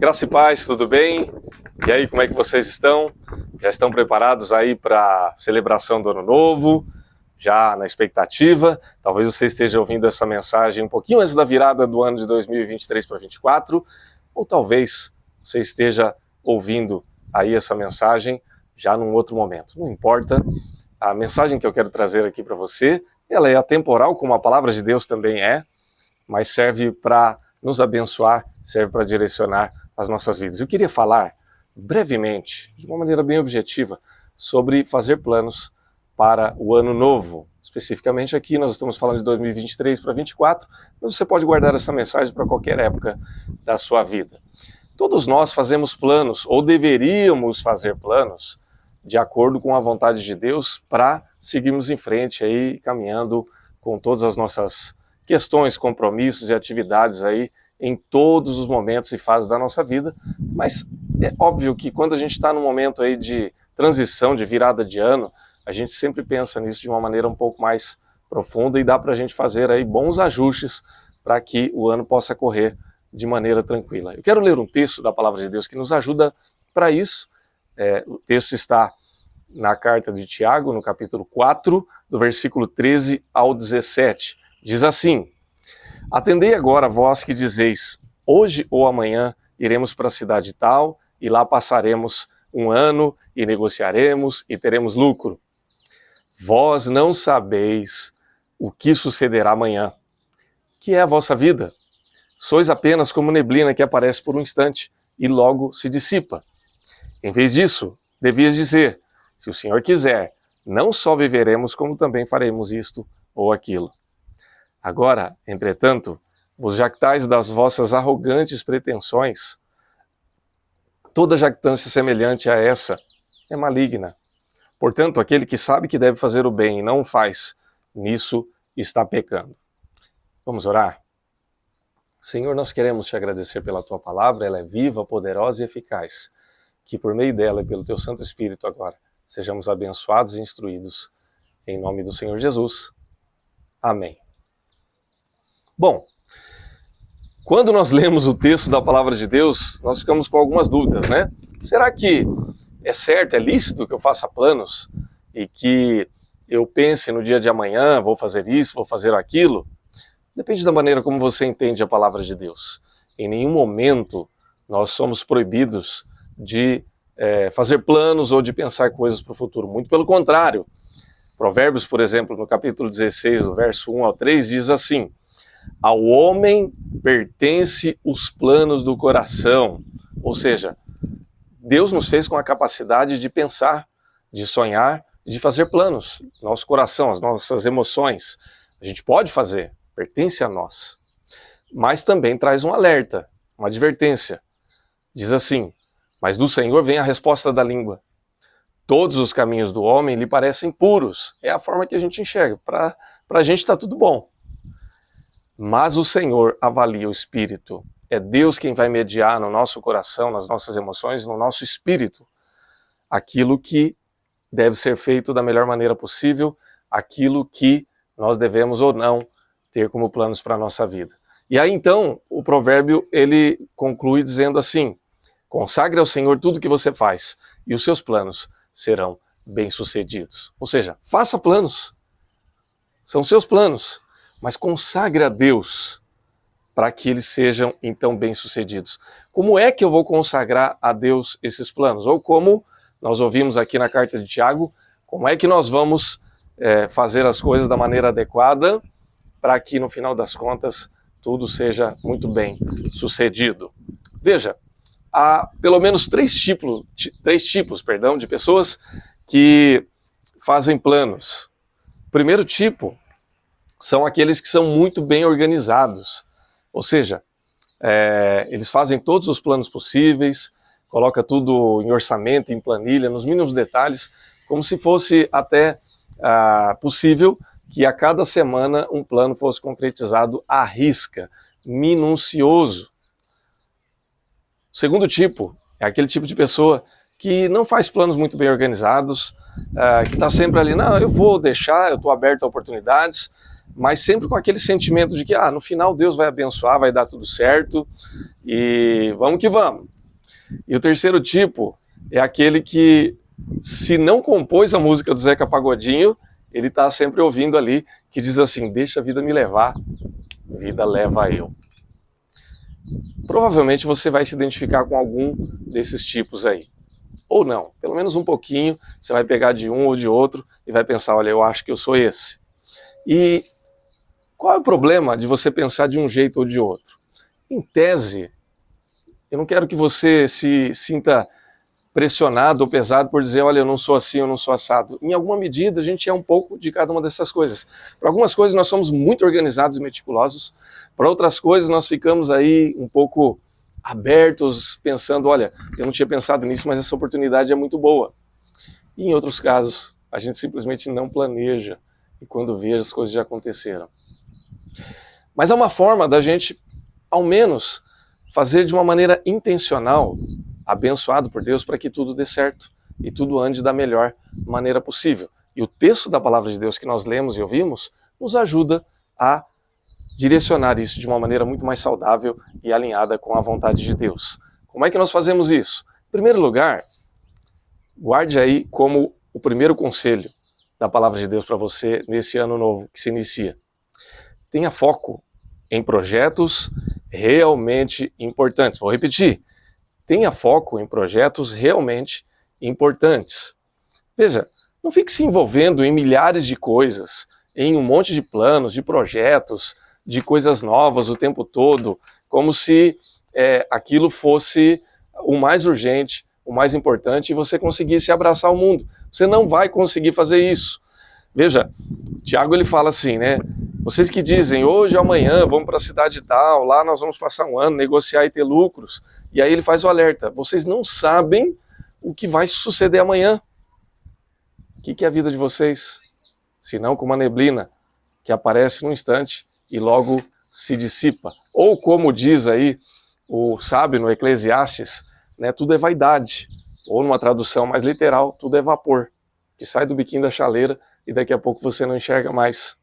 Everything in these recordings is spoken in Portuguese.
Graça e paz, tudo bem? E aí, como é que vocês estão? Já estão preparados aí para a celebração do Ano Novo? Já na expectativa? Talvez você esteja ouvindo essa mensagem um pouquinho antes da virada do ano de 2023 para 2024, ou talvez você esteja ouvindo aí essa mensagem já num outro momento. Não importa, a mensagem que eu quero trazer aqui para você, ela é atemporal, como a palavra de Deus também é, mas serve para nos abençoar, serve para direcionar as nossas vidas. Eu queria falar brevemente, de uma maneira bem objetiva, sobre fazer planos para o ano novo. Especificamente aqui nós estamos falando de 2023 para 2024, mas você pode guardar essa mensagem para qualquer época da sua vida. Todos nós fazemos planos, ou deveríamos fazer planos, de acordo com a vontade de Deus, para seguirmos em frente aí, caminhando com todas as nossas questões, compromissos e atividades aí em todos os momentos e fases da nossa vida. Mas é óbvio que quando a gente está num momento aí de transição, de virada de ano, a gente sempre pensa nisso de uma maneira um pouco mais profunda e dá para a gente fazer aí bons ajustes para que o ano possa correr de maneira tranquila. Eu quero ler um texto da Palavra de Deus que nos ajuda para isso. O texto está na carta de Tiago, no capítulo 4, do versículo 13 ao 17. Diz assim: Atendei agora vós que dizeis, hoje ou amanhã iremos para a cidade tal, e lá passaremos um ano, e negociaremos, e teremos lucro. Vós não sabeis o que sucederá amanhã. Que é a vossa vida? Sois apenas como neblina que aparece por um instante, e logo se dissipa. Em vez disso, devias dizer, se o Senhor quiser, não só viveremos, como também faremos isto ou aquilo. Agora, entretanto, vos jactais das vossas arrogantes pretensões. Toda jactância semelhante a essa é maligna. Portanto, aquele que sabe que deve fazer o bem e não o faz, nisso está pecando. Vamos orar? Senhor, nós queremos te agradecer pela tua palavra, ela é viva, poderosa e eficaz. Que por meio dela e pelo teu Santo Espírito agora, sejamos abençoados e instruídos. Em nome do Senhor Jesus. Amém. Bom, quando nós lemos o texto da Palavra de Deus, nós ficamos com algumas dúvidas, né? Será que é certo, é lícito que eu faça planos e que eu pense no dia de amanhã, vou fazer isso, vou fazer aquilo? Depende da maneira como você entende a Palavra de Deus. Em nenhum momento nós somos proibidos de fazer planos ou de pensar coisas para o futuro. Muito pelo contrário. Provérbios, por exemplo, no capítulo 16, do verso 1 ao 3, diz assim: Ao homem pertence os planos do coração. Ou seja, Deus nos fez com a capacidade de pensar, de sonhar, de fazer planos. Nosso coração, as nossas emoções. A gente pode fazer, pertence a nós. Mas também traz um alerta, uma advertência. Diz assim: Mas do Senhor vem a resposta da língua. Todos os caminhos do homem lhe parecem puros. É a forma que a gente enxerga. Para a gente está tudo bom. Mas o Senhor avalia o espírito. É Deus quem vai mediar no nosso coração, nas nossas emoções, no nosso espírito, aquilo que deve ser feito da melhor maneira possível, aquilo que nós devemos ou não ter como planos para a nossa vida. E aí então o provérbio ele conclui dizendo assim: Consagre ao Senhor tudo o que você faz, e os seus planos serão bem-sucedidos. Ou seja, faça planos. São seus planos. Mas consagre a Deus para que eles sejam, então, bem-sucedidos. Como é que eu vou consagrar a Deus esses planos? Ou como nós ouvimos aqui na carta de Tiago, como é que nós vamos fazer as coisas da maneira adequada para que, no final das contas, tudo seja muito bem-sucedido? Veja, há pelo menos três tipos de pessoas que fazem planos. O primeiro tipo são aqueles que são muito bem organizados, ou seja, eles fazem todos os planos possíveis, coloca tudo em orçamento, em planilha, nos mínimos detalhes, como se fosse até possível que a cada semana um plano fosse concretizado à risca, minucioso. O segundo tipo é aquele tipo de pessoa que não faz planos muito bem organizados, que está sempre ali, não, eu vou deixar, eu estou aberto a oportunidades, mas sempre com aquele sentimento de que no final Deus vai abençoar, vai dar tudo certo, e vamos que vamos. E o terceiro tipo é aquele que, se não compôs a música do Zeca Pagodinho, ele está sempre ouvindo ali, que diz assim: deixa a vida me levar, vida leva eu. Provavelmente você vai se identificar com algum desses tipos aí. Ou não, pelo menos um pouquinho, você vai pegar de um ou de outro e vai pensar: olha, eu acho que eu sou esse. E qual é o problema de você pensar de um jeito ou de outro? Em tese, eu não quero que você se sinta pressionado ou pesado por dizer: olha, eu não sou assim, eu não sou assado. Em alguma medida, a gente é um pouco de cada uma dessas coisas. Para algumas coisas nós somos muito organizados e meticulosos, para outras coisas nós ficamos aí um pouco abertos, pensando: olha, eu não tinha pensado nisso, mas essa oportunidade é muito boa. E em outros casos, a gente simplesmente não planeja, e quando vê, as coisas já aconteceram. Mas é uma forma da gente, ao menos, fazer de uma maneira intencional, abençoado por Deus, para que tudo dê certo e tudo ande da melhor maneira possível. E o texto da palavra de Deus que nós lemos e ouvimos nos ajuda a direcionar isso de uma maneira muito mais saudável e alinhada com a vontade de Deus. Como é que nós fazemos isso? Em primeiro lugar, guarde aí como o primeiro conselho da palavra de Deus para você nesse ano novo que se inicia. Tenha foco em projetos realmente importantes. Vou repetir. Tenha foco em projetos realmente importantes. Veja, não fique se envolvendo em milhares de coisas, em um monte de planos, de projetos, de coisas novas o tempo todo, como se aquilo fosse o mais urgente, o mais importante, e você conseguisse abraçar o mundo. Você não vai conseguir fazer isso. Veja, Tiago ele fala assim, né? Vocês que dizem: hoje ou amanhã vamos para a cidade tal, lá nós vamos passar um ano, negociar e ter lucros. E aí ele faz o alerta: vocês não sabem o que vai suceder amanhã. O que é a vida de vocês? Senão como uma neblina que aparece num instante e logo se dissipa. Ou como diz aí o sábio no Eclesiastes, né, tudo é vaidade. Ou numa tradução mais literal, tudo é vapor, que sai do biquinho da chaleira e daqui a pouco você não enxerga mais.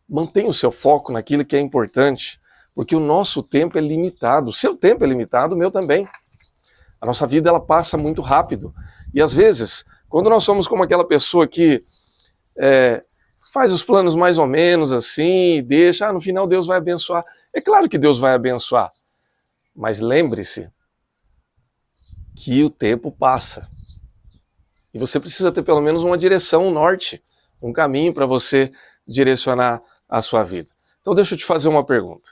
Mantenha o seu foco naquilo que é importante, porque o nosso tempo é limitado. O seu tempo é limitado, o meu também. A nossa vida ela passa muito rápido. E às vezes, quando nós somos como aquela pessoa que faz os planos mais ou menos assim, e deixa, no final Deus vai abençoar. É claro que Deus vai abençoar, mas lembre-se que o tempo passa. E você precisa ter pelo menos uma direção, um norte, um caminho para você direcionar a sua vida. Então deixa eu te fazer uma pergunta.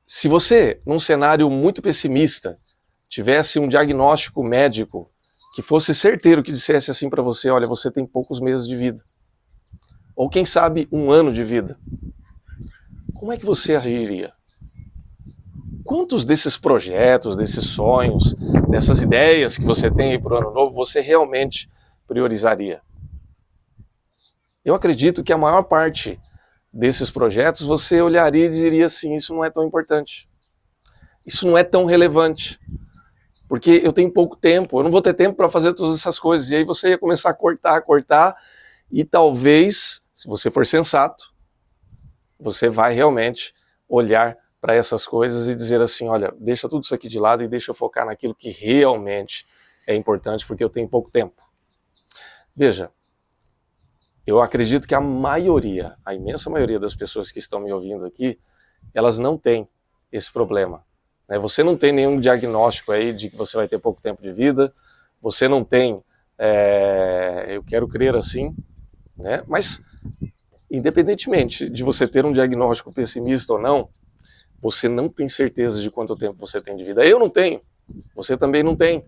Se você, num cenário muito pessimista, tivesse um diagnóstico médico que fosse certeiro, que dissesse assim para você: olha, você tem poucos meses de vida, ou quem sabe um ano de vida, como é que você agiria? Quantos desses projetos, desses sonhos, dessas ideias que você tem aí para o ano novo, você realmente priorizaria? Eu acredito que a maior parte desses projetos você olharia e diria assim: isso não é tão importante, isso não é tão relevante, porque eu tenho pouco tempo, eu não vou ter tempo para fazer todas essas coisas. E aí você ia começar a cortar, e talvez, se você for sensato, você vai realmente olhar para essas coisas e dizer assim: olha, deixa tudo isso aqui de lado e deixa eu focar naquilo que realmente é importante, porque eu tenho pouco tempo. Veja, eu acredito que a maioria, a imensa maioria das pessoas que estão me ouvindo aqui, elas não têm esse problema. Você não tem nenhum diagnóstico aí de que você vai ter pouco tempo de vida, você não tem, eu quero crer assim, né? Mas independentemente de você ter um diagnóstico pessimista ou não, você não tem certeza de quanto tempo você tem de vida. Eu não tenho, você também não tem.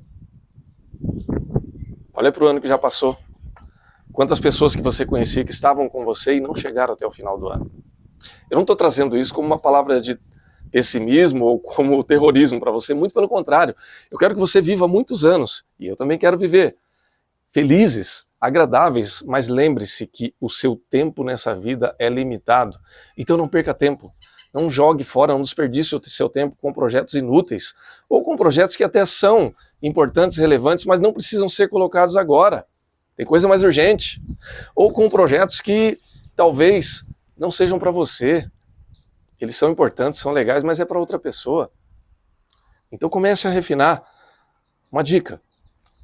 Olha para o ano que já passou. Quantas pessoas que você conhecia que estavam com você e não chegaram até o final do ano. Eu não estou trazendo isso como uma palavra de pessimismo ou como terrorismo para você, muito pelo contrário. Eu quero que você viva muitos anos, e eu também quero viver, felizes, agradáveis, mas lembre-se que o seu tempo nessa vida é limitado. Então não perca tempo. Não jogue fora, não desperdice o seu tempo com projetos inúteis, ou com projetos que até são importantes, relevantes, mas não precisam ser colocados agora. Tem coisa mais urgente. Ou com projetos que talvez não sejam para você. Eles são importantes, são legais, mas é para outra pessoa. Então comece a refinar. Uma dica,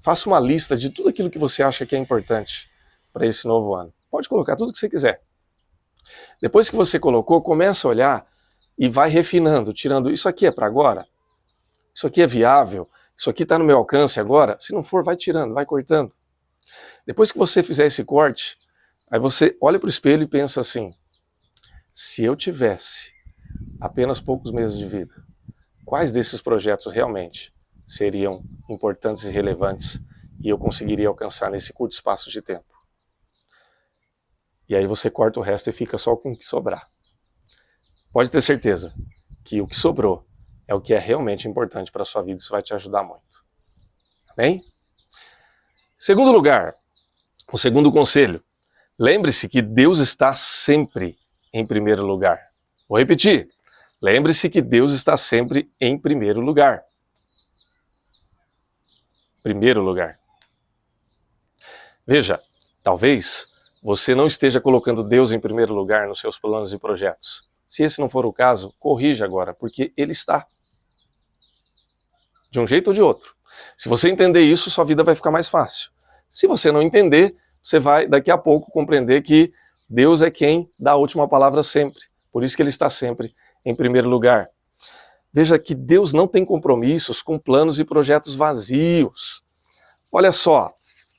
faça uma lista de tudo aquilo que você acha que é importante para esse novo ano. Pode colocar tudo que você quiser. Depois que você colocou, começa a olhar e vai refinando, tirando, isso aqui é para agora? Isso aqui é viável? Isso aqui está no meu alcance agora? Se não for, vai tirando, vai cortando. Depois que você fizer esse corte, aí você olha para o espelho e pensa assim, se eu tivesse apenas poucos meses de vida, quais desses projetos realmente seriam importantes e relevantes e eu conseguiria alcançar nesse curto espaço de tempo? E aí você corta o resto e fica só com o que sobrar. Pode ter certeza que o que sobrou é o que é realmente importante para a sua vida, isso vai te ajudar muito. Amém? Segundo lugar, o segundo conselho, lembre-se que Deus está sempre em primeiro lugar. Vou repetir, lembre-se que Deus está sempre em primeiro lugar. Primeiro lugar. Veja, talvez você não esteja colocando Deus em primeiro lugar nos seus planos e projetos. Se esse não for o caso, corrija agora, porque Ele está. De um jeito ou de outro. Se você entender isso, sua vida vai ficar mais fácil. Se você não entender, você vai daqui a pouco compreender que Deus é quem dá a última palavra sempre. Por isso que Ele está sempre em primeiro lugar. Veja que Deus não tem compromissos com planos e projetos vazios. Olha só,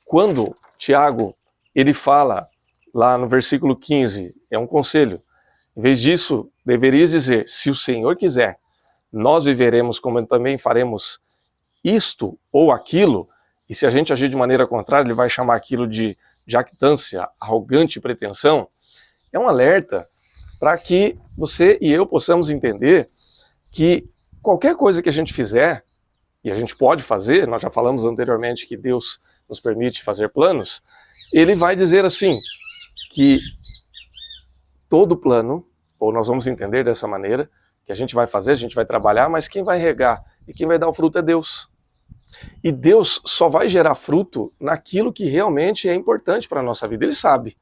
quando Tiago ele fala lá no versículo 15, é um conselho. Em vez disso, deverias dizer, se o Senhor quiser, nós viveremos como também faremos isto ou aquilo, e se a gente agir de maneira contrária, ele vai chamar aquilo de jactância, arrogante pretensão. É um alerta para que você e eu possamos entender que qualquer coisa que a gente fizer, e a gente pode fazer, nós já falamos anteriormente que Deus nos permite fazer planos, ele vai dizer assim, que todo plano, ou nós vamos entender dessa maneira, que a gente vai fazer, a gente vai trabalhar, mas quem vai regar e quem vai dar o fruto é Deus. E Deus só vai gerar fruto naquilo que realmente é importante para a nossa vida, Ele sabe.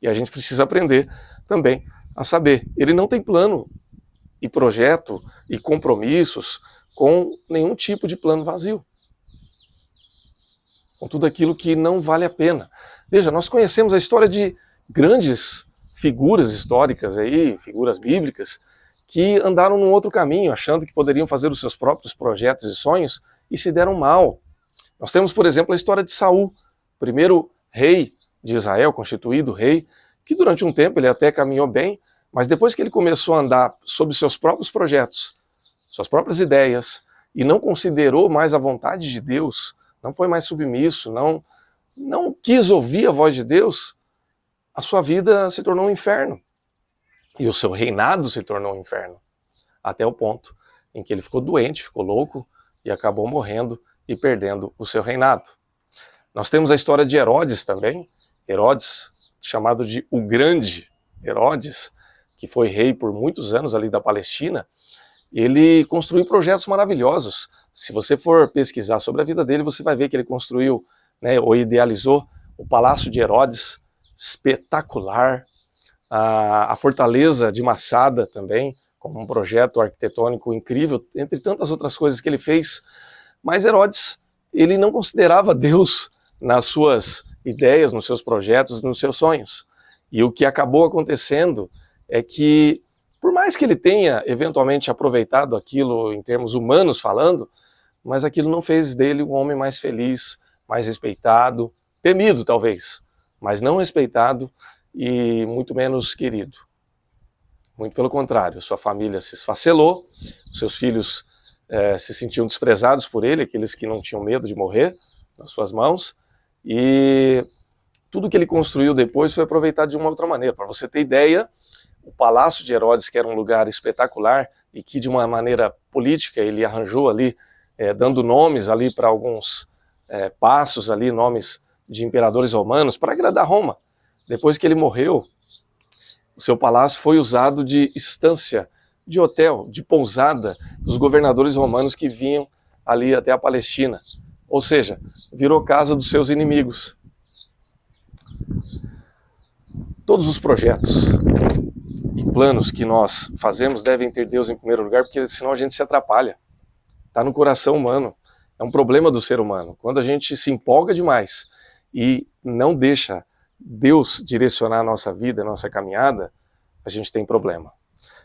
E a gente precisa aprender também a saber. Ele não tem plano e projeto e compromissos com nenhum tipo de plano vazio. Com tudo aquilo que não vale a pena. Veja, nós conhecemos a história de grandes figuras históricas aí, figuras bíblicas, que andaram num outro caminho, achando que poderiam fazer os seus próprios projetos e sonhos e se deram mal. Nós temos, por exemplo, a história de Saul, primeiro rei de Israel, constituído rei, que durante um tempo ele até caminhou bem, mas depois que ele começou a andar sob seus próprios projetos, suas próprias ideias, e não considerou mais a vontade de Deus, não foi mais submisso, não quis ouvir a voz de Deus, a sua vida se tornou um inferno. E o seu reinado se tornou um inferno. Até o ponto em que ele ficou doente, ficou louco e acabou morrendo e perdendo o seu reinado. Nós temos a história de Herodes também. Herodes, chamado de o Grande Herodes, que foi rei por muitos anos ali da Palestina, ele construiu projetos maravilhosos. Se você for pesquisar sobre a vida dele, você vai ver que ele construiu, ou idealizou o Palácio de Herodes, espetacular, a Fortaleza de Massada também, como um projeto arquitetônico incrível, entre tantas outras coisas que ele fez. Mas Herodes, ele não considerava Deus nas suas ideias, nos seus projetos, nos seus sonhos. E o que acabou acontecendo é que, por mais que ele tenha eventualmente aproveitado aquilo em termos humanos falando, mas aquilo não fez dele um homem mais feliz, mais respeitado, temido talvez, mas não respeitado e muito menos querido. Muito pelo contrário, sua família se esfacelou, seus filhos se sentiam desprezados por ele, aqueles que não tinham medo de morrer nas suas mãos, e tudo que ele construiu depois foi aproveitado de uma outra maneira. Para você ter ideia, o Palácio de Herodes, que era um lugar espetacular e que de uma maneira política ele arranjou ali, dando nomes ali para alguns passos ali, nomes de imperadores romanos, para agradar Roma. Depois que ele morreu, o seu palácio foi usado de estância, de hotel, de pousada dos governadores romanos que vinham ali até a Palestina. Ou seja, virou casa dos seus inimigos. Todos os projetos e planos que nós fazemos devem ter Deus em primeiro lugar, porque senão a gente se atrapalha. está no coração humano, é um problema do ser humano. Quando a gente se empolga demais e não deixa Deus direcionar a nossa vida, a nossa caminhada, a gente tem problema.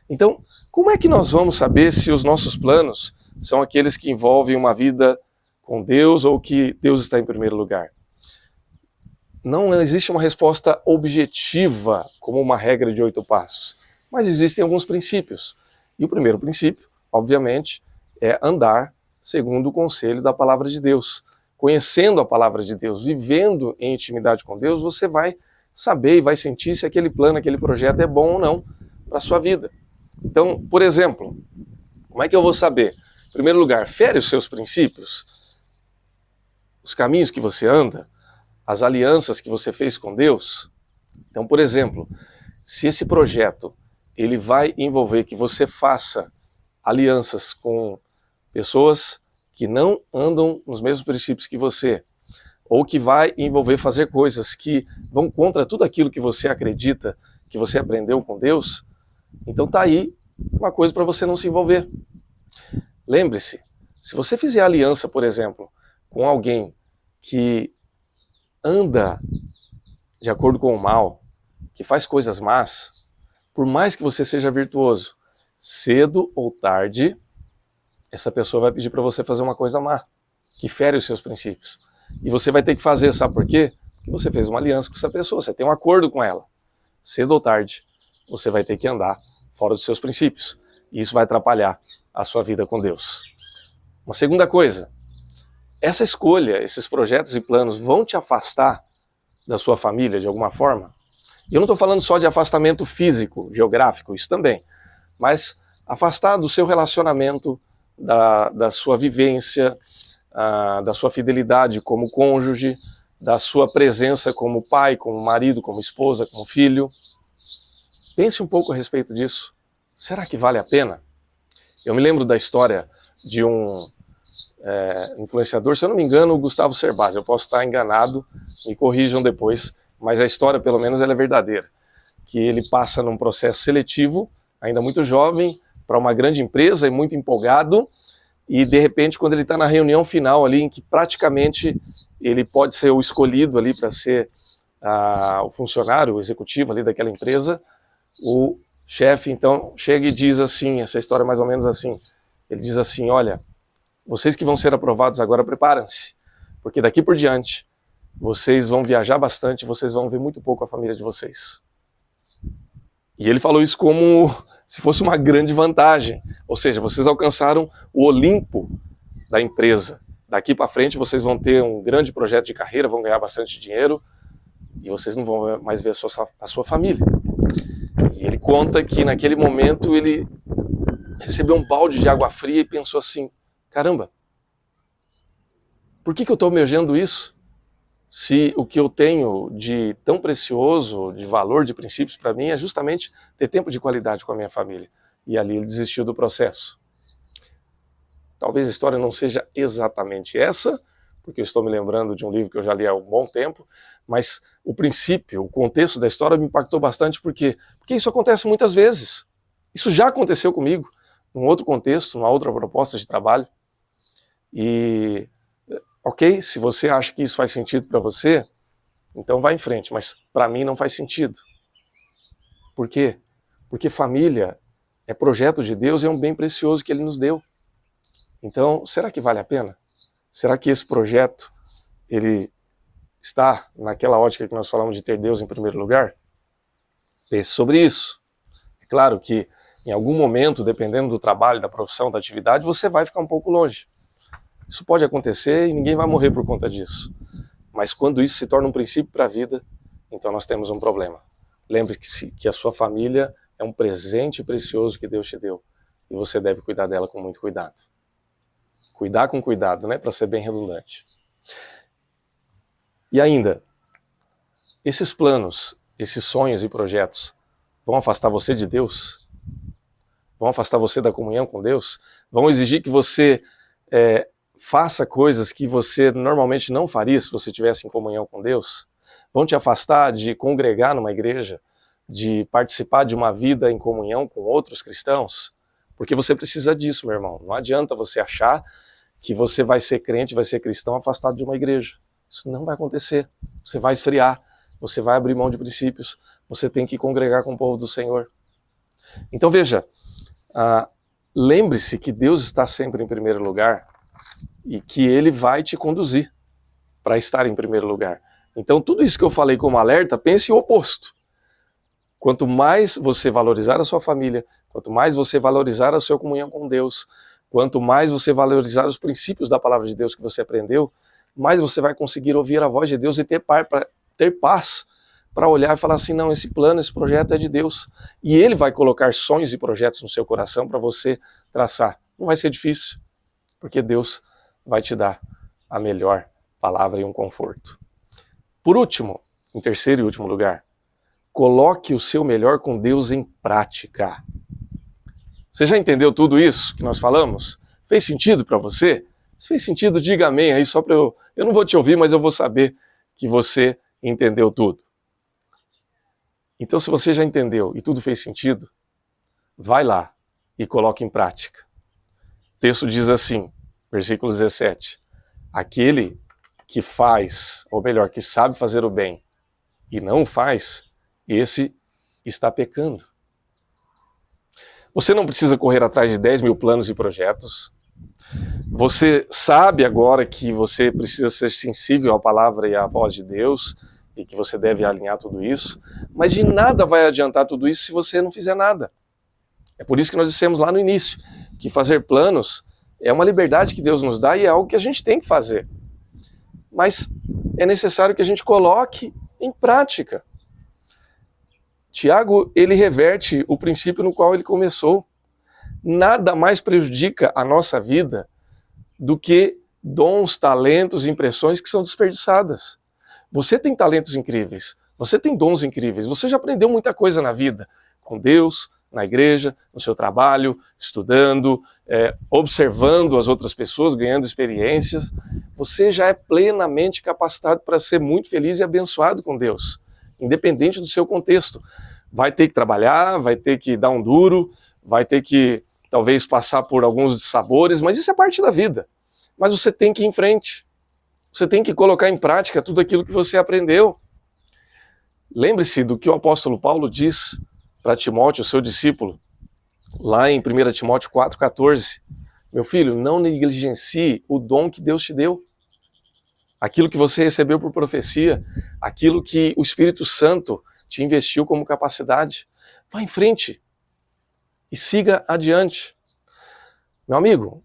Então, como é que nós vamos saber se os nossos planos são aqueles que envolvem uma vida com Deus ou que Deus está em primeiro lugar? Não existe uma resposta objetiva como uma regra de 8 passos, mas existem alguns princípios. E o primeiro princípio, obviamente, é andar segundo o conselho da palavra de Deus. Conhecendo a palavra de Deus, vivendo em intimidade com Deus, você vai saber e vai sentir se aquele plano, aquele projeto é bom ou não para a sua vida. Então, por exemplo, como é que eu vou saber? Em primeiro lugar, fere os seus princípios, os caminhos que você anda, as alianças que você fez com Deus. Então, por exemplo, se esse projeto ele vai envolver que você faça alianças com pessoas que não andam nos mesmos princípios que você, ou que vai envolver fazer coisas que vão contra tudo aquilo que você acredita, que você aprendeu com Deus, então tá aí uma coisa para você não se envolver. Lembre-se, se você fizer aliança, por exemplo, com alguém que anda de acordo com o mal, que faz coisas más, por mais que você seja virtuoso, cedo ou tarde, essa pessoa vai pedir para você fazer uma coisa má, que fere os seus princípios. E você vai ter que fazer, sabe por quê? Porque você fez uma aliança com essa pessoa, você tem um acordo com ela. Cedo ou tarde, você vai ter que andar fora dos seus princípios. E isso vai atrapalhar a sua vida com Deus. Uma segunda coisa, essa escolha, esses projetos e planos vão te afastar da sua família de alguma forma? E eu não estou falando só de afastamento físico, geográfico, isso também, mas afastar do seu relacionamento, da sua vivência, da sua fidelidade como cônjuge, da sua presença como pai, como marido, como esposa, como filho. Pense um pouco a respeito disso. Será que vale a pena? Eu me lembro da história de um influenciador, se eu não me engano, o Gustavo Cerbasi. Eu posso estar enganado, me corrijam depois, mas a história, pelo menos, ela é verdadeira. Que ele passa num processo seletivo, ainda muito jovem, para uma grande empresa e muito empolgado, e de repente, quando ele está na reunião final ali, em que praticamente ele pode ser o escolhido ali para ser o funcionário, o executivo ali daquela empresa, o chefe então chega e diz assim, essa história é mais ou menos assim, ele diz assim, olha, vocês que vão ser aprovados agora, preparem-se, porque daqui por diante, vocês vão viajar bastante, vocês vão ver muito pouco a família de vocês. E ele falou isso como se fosse uma grande vantagem, ou seja, vocês alcançaram o Olimpo da empresa. Daqui para frente vocês vão ter um grande projeto de carreira, vão ganhar bastante dinheiro e vocês não vão mais ver a sua família. E ele conta que naquele momento ele recebeu um balde de água fria e pensou assim, caramba, por que eu estou almejando isso? Se o que eu tenho de tão precioso, de valor, de princípios para mim é justamente ter tempo de qualidade com a minha família. E ali ele desistiu do processo. Talvez a história não seja exatamente essa, porque eu estou me lembrando de um livro que eu já li há um bom tempo, mas o princípio, o contexto da história me impactou bastante, porque isso acontece muitas vezes. Isso já aconteceu comigo, num outro contexto, numa outra proposta de trabalho. E ok, se você acha que isso faz sentido para você, então vai em frente, mas para mim não faz sentido. Por quê? Porque família é projeto de Deus e é um bem precioso que Ele nos deu. Então, será que vale a pena? Será que esse projeto, ele está naquela ótica que nós falamos de ter Deus em primeiro lugar? Pense sobre isso. É claro que em algum momento, dependendo do trabalho, da profissão, da atividade, você vai ficar um pouco longe. Isso pode acontecer e ninguém vai morrer por conta disso. Mas quando isso se torna um princípio para a vida, então nós temos um problema. Lembre-se que a sua família é um presente precioso que Deus te deu. E você deve cuidar dela com muito cuidado. Cuidar com cuidado, né? Para ser bem redundante. E ainda, esses planos, esses sonhos e projetos vão afastar você de Deus? Vão afastar você da comunhão com Deus? Vão exigir que você faça coisas que você normalmente não faria se você estivesse em comunhão com Deus? Vão te afastar de congregar numa igreja, de participar de uma vida em comunhão com outros cristãos? Porque você precisa disso, meu irmão. Não adianta você achar que você vai ser crente, vai ser cristão afastado de uma igreja. Isso não vai acontecer. Você vai esfriar, você vai abrir mão de princípios, você tem que congregar com o povo do Senhor. Então veja, lembre-se que Deus está sempre em primeiro lugar e que Ele vai te conduzir para estar em primeiro lugar. Então tudo isso que eu falei como alerta, pense o oposto. Quanto mais você valorizar a sua família, quanto mais você valorizar a sua comunhão com Deus, quanto mais você valorizar os princípios da palavra de Deus que você aprendeu, mais você vai conseguir ouvir a voz de Deus e ter paz para olhar e falar assim, não, esse plano, esse projeto é de Deus. E Ele vai colocar sonhos e projetos no seu coração para você traçar. Não vai ser difícil, porque Deus vai te dar a melhor palavra e um conforto. Por último, em terceiro e último lugar, coloque o seu melhor com Deus em prática. Você já entendeu tudo isso que nós falamos? Fez sentido para você? Se fez sentido, diga amém aí, só para eu não vou te ouvir, mas eu vou saber que você entendeu tudo. Então, se você já entendeu e tudo fez sentido, vai lá e coloque em prática. O texto diz assim, versículo 17, aquele que faz, ou melhor, que sabe fazer o bem e não o faz, esse está pecando. Você não precisa correr atrás de 10 mil planos e projetos. Você sabe agora que você precisa ser sensível à palavra e à voz de Deus e que você deve alinhar tudo isso, mas de nada vai adiantar tudo isso se você não fizer nada. É por isso que nós dissemos lá no início, que fazer planos é uma liberdade que Deus nos dá e é algo que a gente tem que fazer. Mas é necessário que a gente coloque em prática. Tiago, ele reverte o princípio no qual ele começou. Nada mais prejudica a nossa vida do que dons, talentos, impressões que são desperdiçadas. Você tem talentos incríveis, você tem dons incríveis, você já aprendeu muita coisa na vida, com Deus, na igreja, no seu trabalho, estudando, observando as outras pessoas, ganhando experiências. Você já é plenamente capacitado para ser muito feliz e abençoado com Deus, independente do seu contexto. Vai ter que trabalhar, vai ter que dar um duro, vai ter que talvez passar por alguns dissabores, mas isso é parte da vida. Mas você tem que ir em frente. Você tem que colocar em prática tudo aquilo que você aprendeu. Lembre-se do que o apóstolo Paulo diz para Timóteo, seu discípulo, lá em 1 Timóteo 4,14. Meu filho, não negligencie o dom que Deus te deu. Aquilo que você recebeu por profecia, aquilo que o Espírito Santo te investiu como capacidade. Vá em frente e siga adiante. Meu amigo,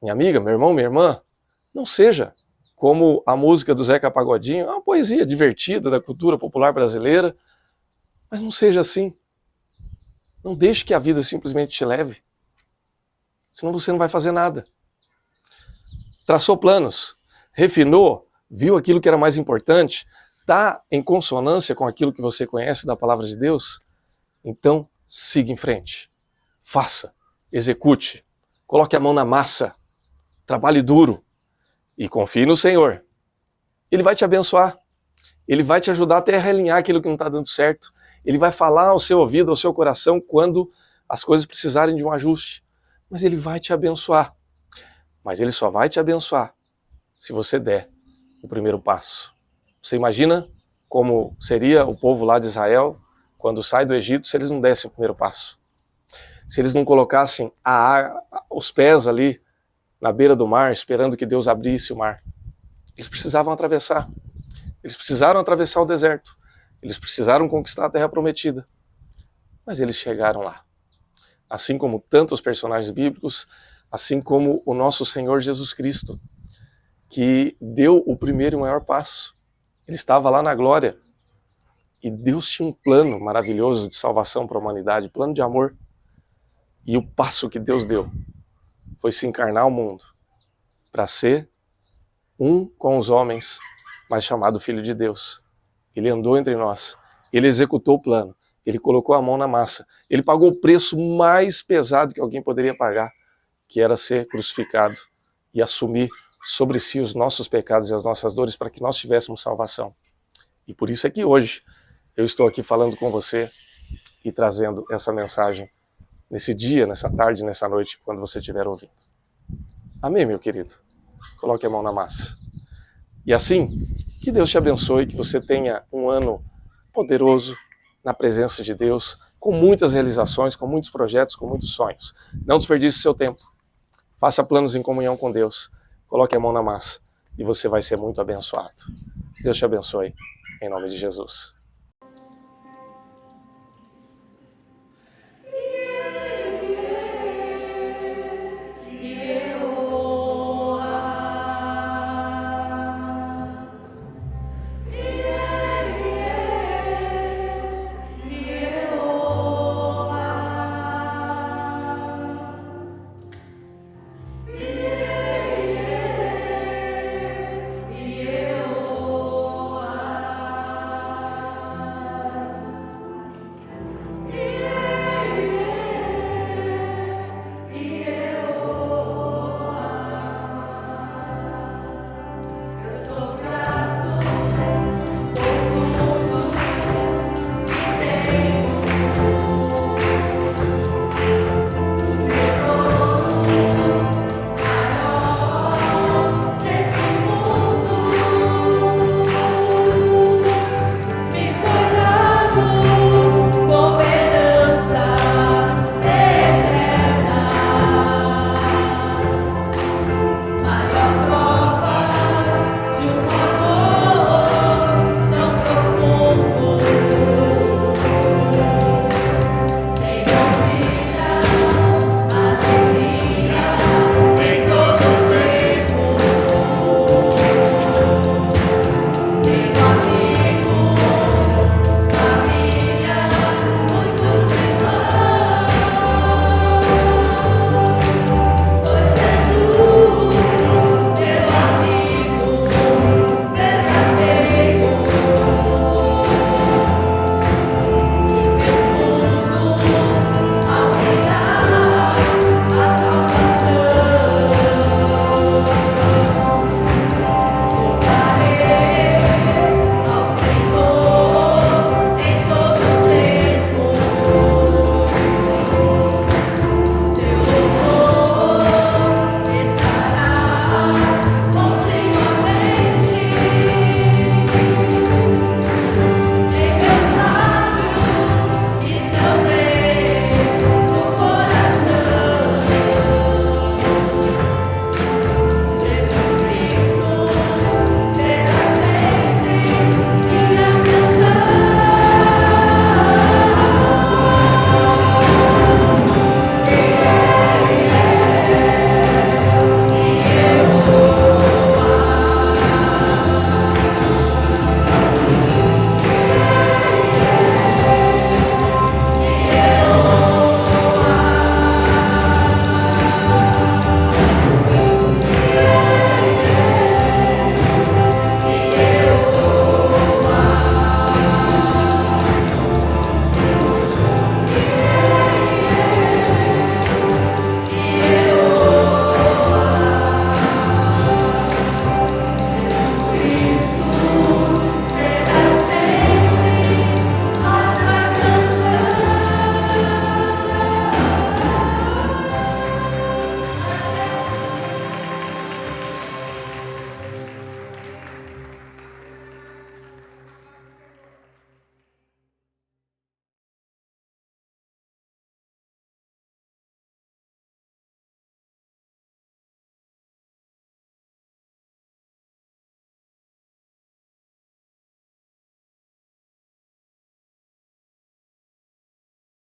minha amiga, meu irmão, minha irmã, não seja como a música do Zeca Pagodinho, é uma poesia divertida da cultura popular brasileira, mas não seja assim. Não deixe que a vida simplesmente te leve, senão você não vai fazer nada. Traçou planos, refinou, viu aquilo que era mais importante, está em consonância com aquilo que você conhece da palavra de Deus? Então, siga em frente. Faça, execute, coloque a mão na massa, trabalhe duro e confie no Senhor. Ele vai te abençoar, Ele vai te ajudar até a realinhar aquilo que não está dando certo. Ele vai falar ao seu ouvido, ao seu coração, quando as coisas precisarem de um ajuste. Mas Ele vai te abençoar. Mas Ele só vai te abençoar se você der o primeiro passo. Você imagina como seria o povo lá de Israel quando sai do Egito se eles não dessem o primeiro passo? Se eles não colocassem os pés ali na beira do mar, esperando que Deus abrisse o mar. Eles precisavam atravessar. Eles precisaram atravessar o deserto. Eles precisaram conquistar a terra prometida. Mas eles chegaram lá. Assim como tantos personagens bíblicos, assim como o nosso Senhor Jesus Cristo, que deu o primeiro e maior passo. Ele estava lá na glória. E Deus tinha um plano maravilhoso de salvação para a humanidade, plano de amor. E o passo que Deus deu foi se encarnar ao mundo para ser um com os homens, mas chamado Filho de Deus. Ele andou entre nós, ele executou o plano, ele colocou a mão na massa, ele pagou o preço mais pesado que alguém poderia pagar, que era ser crucificado e assumir sobre si os nossos pecados e as nossas dores para que nós tivéssemos salvação. E por isso é que hoje eu estou aqui falando com você e trazendo essa mensagem nesse dia, nessa tarde, nessa noite, quando você estiver ouvindo. Amém, meu querido? Coloque a mão na massa. E assim, que Deus te abençoe, que você tenha um ano poderoso na presença de Deus, com muitas realizações, com muitos projetos, com muitos sonhos. Não desperdice seu tempo. Faça planos em comunhão com Deus. Coloque a mão na massa e você vai ser muito abençoado. Deus te abençoe, em nome de Jesus.